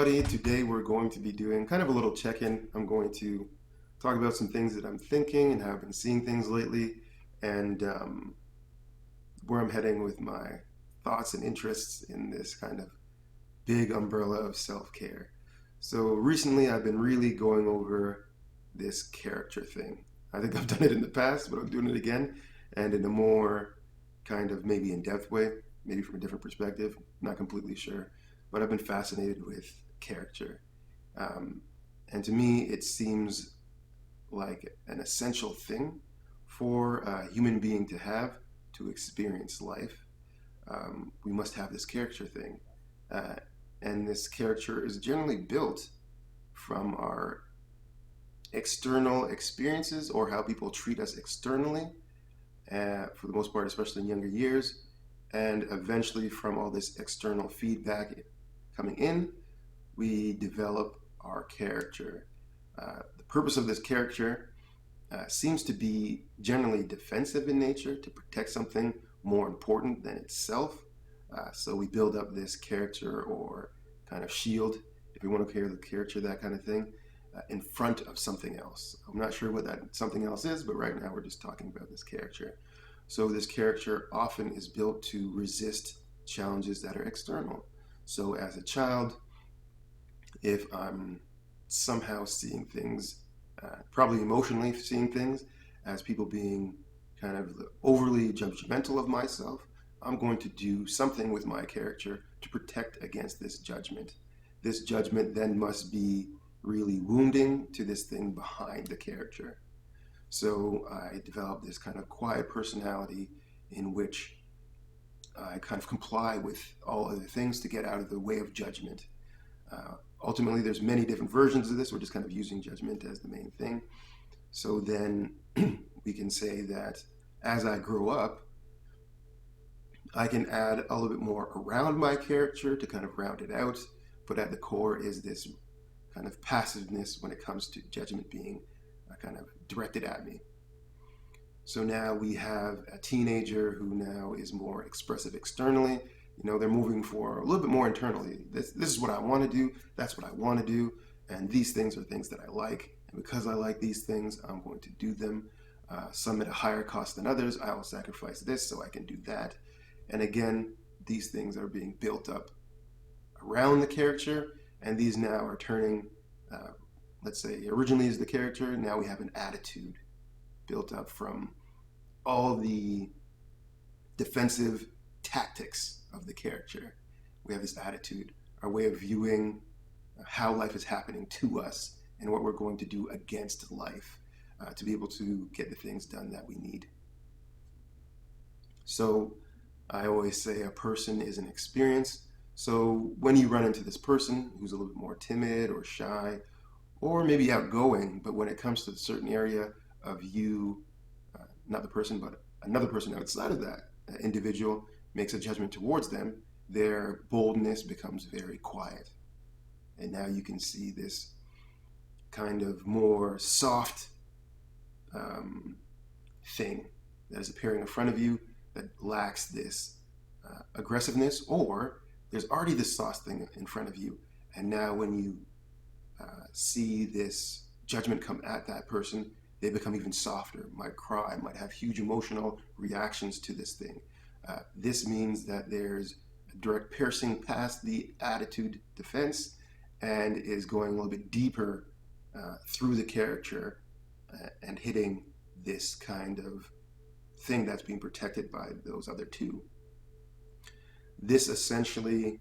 everybody. Today we're going to be doing kind of a little check-in. I'm going to talk about some things that I'm thinking and how I've been seeing things lately, and where I'm heading with my thoughts and interests in this kind of big umbrella of self-care. So recently I've been really going over this character thing. I think I've done it in the past, but I'm doing it again, and in a more kind of maybe in-depth way, maybe from a different perspective. Not completely sure, but I've been fascinated with character. Um, and to me, it seems like an essential thing for a human being to have to experience life. We must have this character thing. Uh, and this character is generally built from our external experiences or how people treat us externally, for the most part, especially in younger years, and eventually from all this external feedback coming in, we develop our character. The purpose of this character seems to be generally defensive in nature, to protect something more important than itself. So we build up this character or kind of shield, if you want to compare the character, that kind of thing, in front of something else. I'm not sure what that something else is, but right now we're just talking about this character. So this character often is built to resist challenges that are external. So as a child, if I'm somehow seeing things, probably emotionally seeing things as people being kind of overly judgmental of myself, I'm going to do something with my character to protect against this judgment. This judgment then must be really wounding to this thing behind the character. So I developed this kind of quiet personality in which I kind of comply with all other things to get out of the way of judgment. Ultimately, there's many different versions of this. We're just kind of using judgment as the main thing. So then we can say that as I grow up, I can add a little bit more around my character to kind of round it out. But at the core is this kind of passiveness when it comes to judgment being kind of directed at me. So now we have a teenager who now is more expressive externally. They're moving for a little bit more internally. This is what I want to do. That's what I want to do. And these things are things that I like. And because I like these things, I'm going to do them. Some at a higher cost than others. I will sacrifice this so I can do that. And again, these things are being built up around the character. And these now are turning, let's say, originally is the character. Now we have an attitude built up from all the defensive tactics of the character. We have this attitude, our way of viewing how life is happening to us and what we're going to do against life to be able to get the things done that we need. So I always say a person is an experience. So when you run into this person who's a little bit more timid or shy or maybe outgoing, but when it comes to a certain area of you, not the person, but another person outside of that individual makes a judgment towards them, their boldness becomes very quiet. And now you can see this kind of more soft thing that is appearing in front of you that lacks this aggressiveness, or there's already this soft thing in front of you. And now when you see this judgment come at that person, they become even softer, might cry, might have huge emotional reactions to this thing. This means that there's a direct piercing past the attitude defense and is going a little bit deeper through the character and hitting this kind of thing that's being protected by those other two. This essentially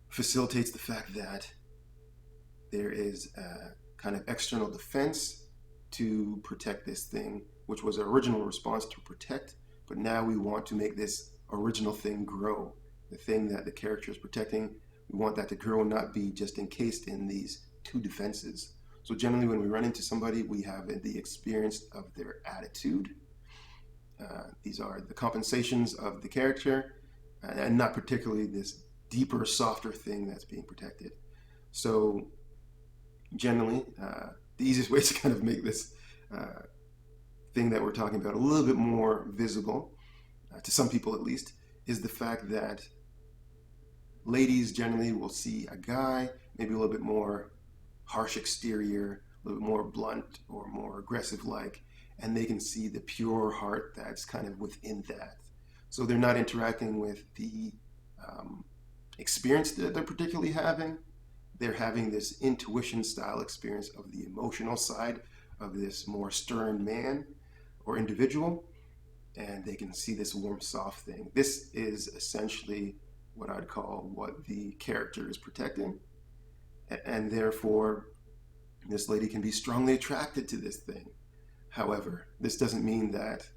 facilitates the fact that there is a kind of external defense to protect this thing, which was our original response to protect, but now we want to make this original thing grow. The thing that the character is protecting, we want that to grow and not be just encased in these two defenses. So generally when we run into somebody, we have the experience of their attitude. These are the compensations of the character, and not particularly this deeper, softer thing that's being protected. So generally, the easiest way to kind of make this thing that we're talking about a little bit more visible, to some people at least, is the fact that ladies generally will see a guy, maybe a little bit more harsh exterior, a little bit more blunt or more aggressive like, and they can see the pure heart that's kind of within that. So they're not interacting with the um, experience that they're particularly having. They're having this intuition style experience of the emotional side of this more stern man or individual, and they can see this warm, soft thing. This is essentially what I'd call what the character is protecting, and therefore this lady can be strongly attracted to this thing. However, this doesn't mean that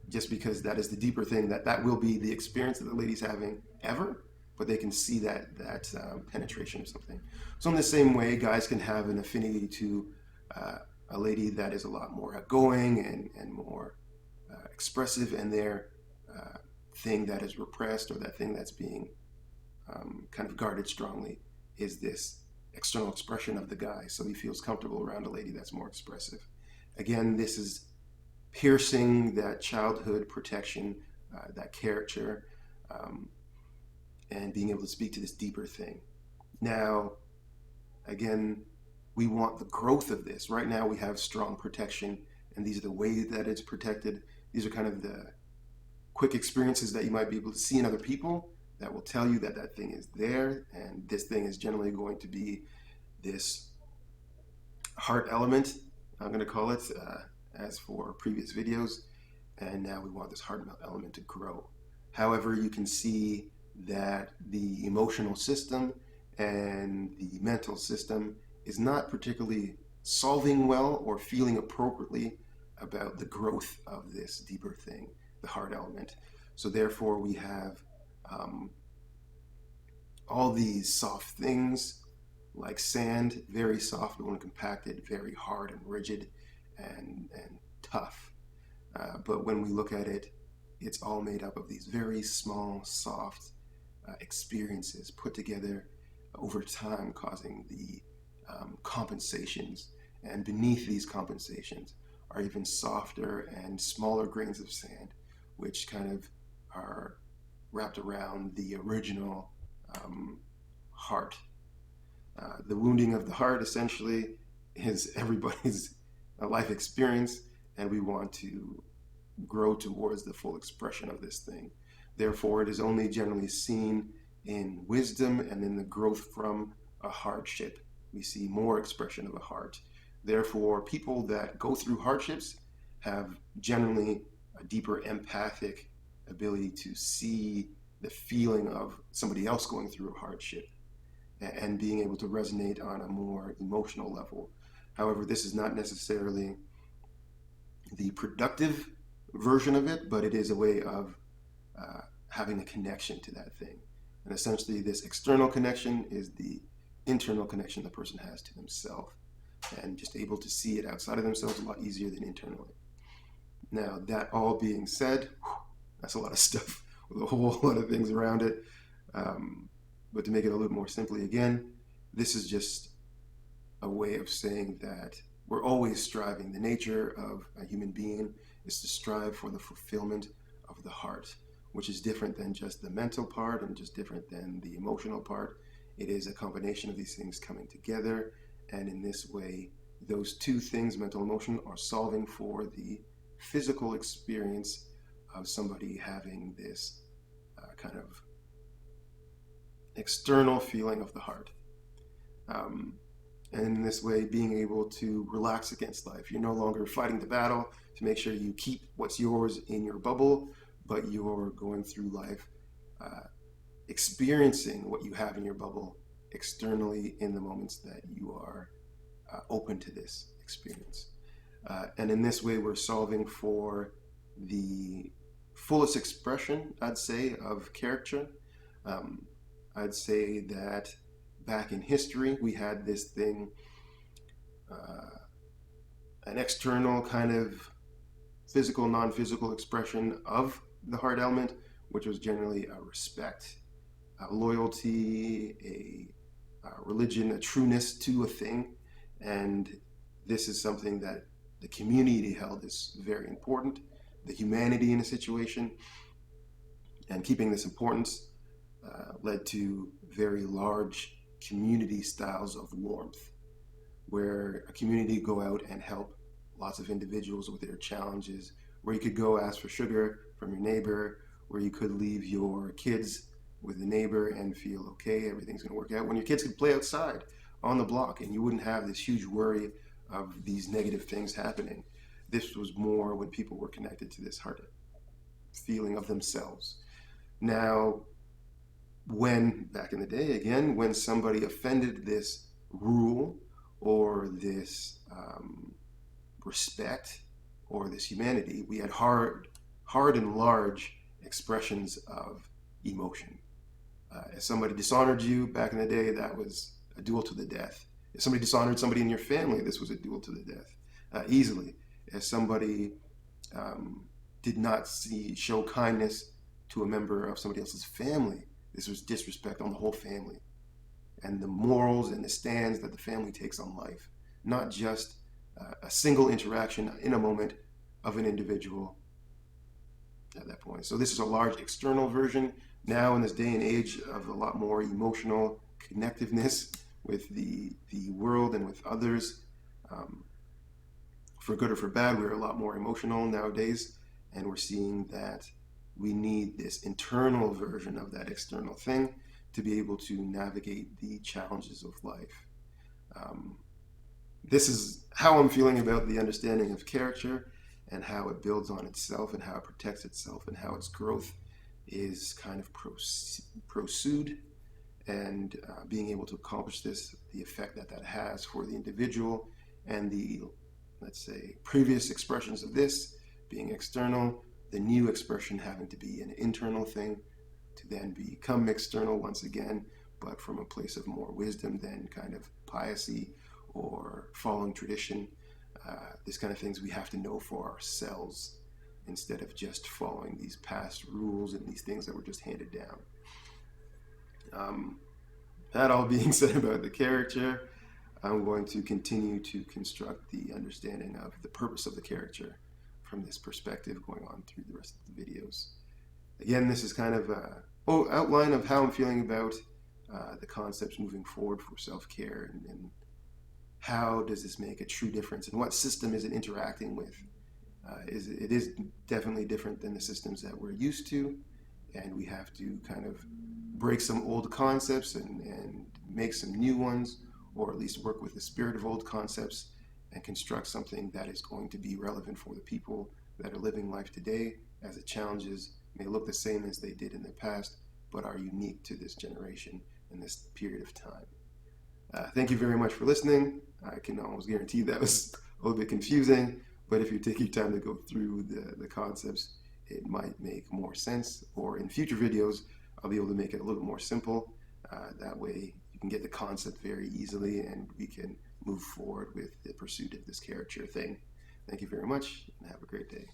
just because that is the deeper thing that will be the experience that the lady's having ever, but they can see that penetration or something. So in the same way, guys can have an affinity to a lady that is a lot more outgoing and more expressive, and their thing that is repressed, or that thing that's being kind of guarded strongly, is this external expression of the guy. So he feels comfortable around a lady that's more expressive. Again, this is piercing that childhood protection, that character, um, and being able to speak to this deeper thing. Now, again, we want the growth of this. Right now, we have strong protection, and these are the ways that it's protected. These are kind of the quick experiences that you might be able to see in other people that will tell you that that thing is there, and this thing is generally going to be this heart element, I'm going to call it, as for previous videos, and now we want this heart element to grow. However, you can see that the emotional system and the mental system is not particularly solving well or feeling appropriately about the growth of this deeper thing, the heart element. So therefore we have all these soft things like sand, very soft, but when compacted, very hard and rigid and tough. But when we look at it, it's all made up of these very small, soft experiences put together over time, causing the compensations. And beneath these compensations are even softer and smaller grains of sand, which kind of are wrapped around the original heart. The wounding of the heart essentially is everybody's life experience, and we want to grow towards the full expression of this thing. Therefore, it is only generally seen in wisdom and in the growth from a hardship. We see more expression of a heart. Therefore, people that go through hardships have generally a deeper empathic ability to see the feeling of somebody else going through a hardship and being able to resonate on a more emotional level. However, this is not necessarily the productive version of it, but it is a way of having a connection to that thing. And essentially, this external connection is the internal connection the person has to themselves, and just able to see it outside of themselves a lot easier than internally. Now, that all being said, that's a lot of stuff with a whole lot of things around it. But to make it a little more simply again, this is just a way of saying that we're always striving. The nature of a human being is to strive for the fulfillment of the heart, which is different than just the mental part and just different than the emotional part. It is a combination of these things coming together, and in this way, those two things, mental and emotion, are solving for the physical experience of somebody having this kind of external feeling of the heart. And in this way, being able to relax against life. You're no longer fighting the battle to make sure you keep what's yours in your bubble, but you're going through life experiencing what you have in your bubble externally in the moments that you are open to this experience. And in this way, we're solving for the fullest expression, I'd say, of character. I'd say that back in history, we had this thing, an external kind of physical, non-physical expression of the heart element, which was generally a respect, a loyalty, a religion, a trueness to a thing. And this is something that the community held is very important, the humanity in a situation, and keeping this importance led to very large community styles of warmth, where a community go out and help lots of individuals with their challenges, where you could go ask for sugar from your neighbor, where you could leave your kids with the neighbor and feel okay, everything's going to work out. When your kids could play outside on the block and you wouldn't have this huge worry of these negative things happening. This was more when people were connected to this heart feeling of themselves. Now, when back in the day, again, when somebody offended this rule or this respect or this humanity, we had hard and large expressions of emotion. If somebody dishonored you back in the day, that was a duel to the death. If somebody dishonored somebody in your family, this was a duel to the death, easily. If somebody did not show kindness to a member of somebody else's family, this was disrespect on the whole family and the morals and the stands that the family takes on life, not just a single interaction in a moment of an individual at that point. So this is a large external version. Now in this day and age of a lot more emotional connectiveness with the world and with others, for good or for bad, we're a lot more emotional nowadays, and we're seeing that we need this internal version of that external thing to be able to navigate the challenges of life. This is how I'm feeling about the understanding of character and how it builds on itself and how it protects itself and how its growth is kind of pursued, and being able to accomplish this, the effect that that has for the individual and the, let's say, previous expressions of this being external, the new expression having to be an internal thing to then become external once again, but from a place of more wisdom than kind of piety or following tradition. This kind of things we have to know for ourselves instead of just following these past rules and these things that were just handed down. That all being said about the character, I'm going to continue to construct the understanding of the purpose of the character from this perspective going on through the rest of the videos. Again, this is kind of an outline of how I'm feeling about the concepts moving forward for self-care, and how does this make a true difference, and what system is it interacting with. It is definitely different than the systems that we're used to, and we have to kind of break some old concepts and make some new ones, or at least work with the spirit of old concepts and construct something that is going to be relevant for the people that are living life today, as the challenges may look the same as they did in the past, but are unique to this generation in this period of time. Thank you very much for listening. I can almost guarantee that was a little bit confusing, but if you take your time to go through the concepts, it might make more sense, or in future videos, I'll be able to make it a little more simple. That way you can get the concept very easily and we can move forward with the pursuit of this character thing. Thank you very much and have a great day.